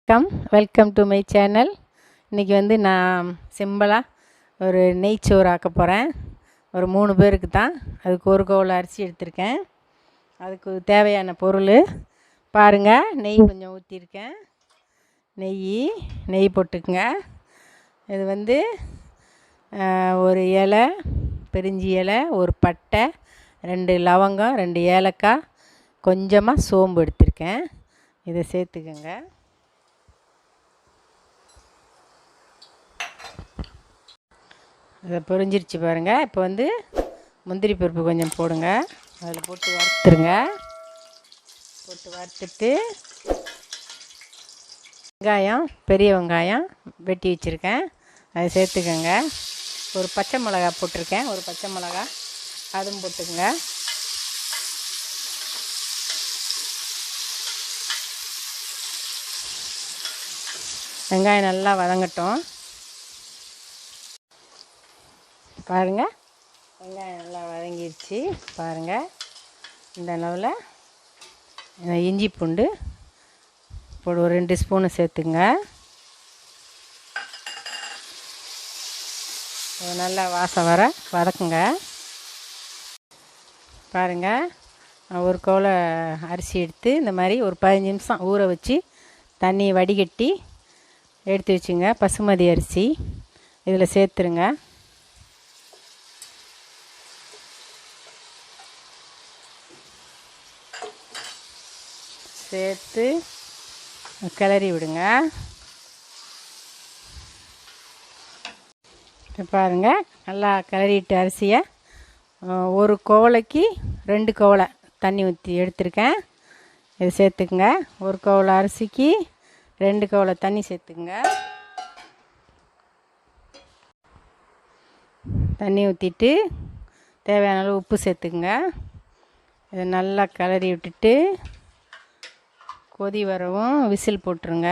Welcome to my channel. இன்றைக்கி வந்து நான் சிம்பிளாக ஒரு நெய்ச்சோறு ஆக்க போகிறேன். ஒரு 3 பேருக்கு தான். அதுக்கு ஒரு கவுள அரிசி எடுத்திருக்கேன். அதுக்கு தேவையான பொருள் பாருங்கள். நெய் கொஞ்சம் ஊற்றிருக்கேன். நெய் போட்டுக்குங்க. இது வந்து ஒரு இலை, பிரிஞ்சி இலை, ஒரு பட்டை, 2 லவங்கம், 2 ஏலக்காய், கொஞ்சமாக சோம்பு எடுத்திருக்கேன். இதை சேர்த்துக்கங்க. அதை பொரிஞ்சிருச்சு பாருங்கள். இப்போ வந்து முந்திரி பருப்பு கொஞ்சம் போடுங்க. அதில் போட்டு வறுத்துருங்க. போட்டு வறுத்துட்டு வெங்காயம், பெரிய வெங்காயம் வெட்டி வச்சுருக்கேன், அதை சேர்த்துக்கங்க. ஒரு பச்சை மிளகா போட்டிருக்கேன், ஒரு பச்சை மிளகா அதுவும் போட்டுக்கங்க. வெங்காயம் நல்லா வதங்கட்டும். பாருங்கள், வெங்காயம் நல்லா வதங்கிடுச்சு பாருங்கள். இந்த அளவில் இஞ்சி பூண்டு ஒரு 2 ஸ்பூனு சேர்த்துங்க. நல்லா வாசம் வர வதக்குங்க. பாருங்கள், ஒரு கவுள அரிசி எடுத்து இந்த மாதிரி ஒரு 15 நிமிஷம் ஊற வச்சு தண்ணி வடிகட்டி எடுத்து வச்சுங்க. பசுமதி அரிசி இதில் சேர்த்துருங்க. சேர்த்து கிளறி விடுங்க. பாருங்கள், நல்லா கிளறிட்டு அரிசியை ஒரு கோவலைக்கு 2 கோவலை தண்ணி ஊற்றி எடுத்துருக்கேன். இது சேர்த்துக்குங்க. ஒரு கோவலை அரிசிக்கு 2 கோவலை தண்ணி சேர்த்துக்குங்க. தண்ணி ஊற்றிட்டு தேவையான அளவு உப்பு சேர்த்துக்குங்க. இதை நல்லா கிளறி விட்டுட்டு கொதி வரவும் விசில் போட்டுருங்க.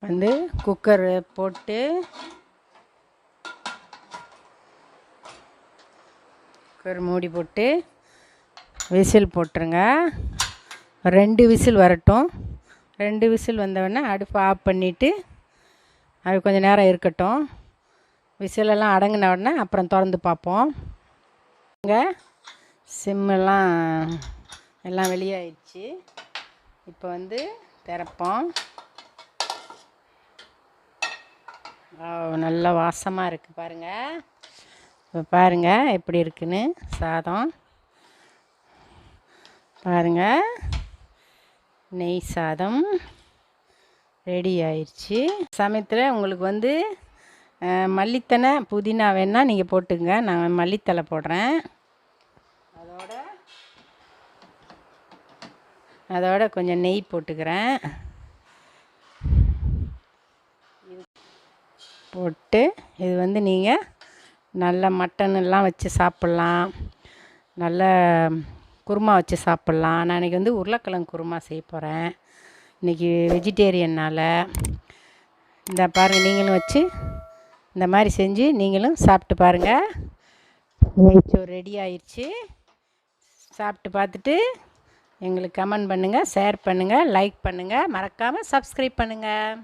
வந்து குக்கர் போட்டு குக்கர் மூடி போட்டு விசில் போட்டுருங்க. 2 விசில் வரட்டும். 2 விசில் வந்தவுடனே அடுப்பை ஆஃப் பண்ணிவிட்டு அது கொஞ்சம் நேரம் இருக்கட்டும். விசிலெல்லாம் அடங்கின உடனே அப்புறம் திறந்து பார்ப்போம். இங்கே சிம்மெல்லாம் எல்லாம் வெளியாகிடுச்சு. இப்போ வந்து திறப்போம். நல்ல வாசமாக இருக்குது பாருங்கள். இப்போ பாருங்கள் எப்படி இருக்குன்னு சாதம். பாருங்கள், நெய் சாதம் ரெடி ஆயிடுச்சு. சமயத்தில் உங்களுக்கு வந்து மல்லித்தனை புதினா வேணால் நீங்கள் போட்டுங்க. நான் மல்லித்தலை போடுறேன். அதோட கொஞ்சம் நெய் போட்டுக்கிறேன். போட்டு இது வந்து நீங்கள் நல்ல மட்டனெல்லாம் வச்சு சாப்பிட்லாம், நல்ல குருமா வச்சு சாப்பிட்லாம். நான் இன்றைக்கி வந்து உருளைக்கிழங்கு குருமா செய்ய போகிறேன். இன்றைக்கி வெஜிடேரியனால் இந்த பாருங்கள், நீங்களும் வச்சு இந்த மாதிரி செஞ்சு நீங்களும் சாப்பிட்டு பாருங்கள். நெய்ச்சோறு ரெடி ஆயிடுச்சு. சாப்பிட்டு பார்த்துட்டு எங்களுக்கு கமெண்ட் பண்ணுங்கள், ஷேர் பண்ணுங்கள், லைக் பண்ணுங்கள், மறக்காமல் சப்ஸ்கிரைப் பண்ணுங்கள்.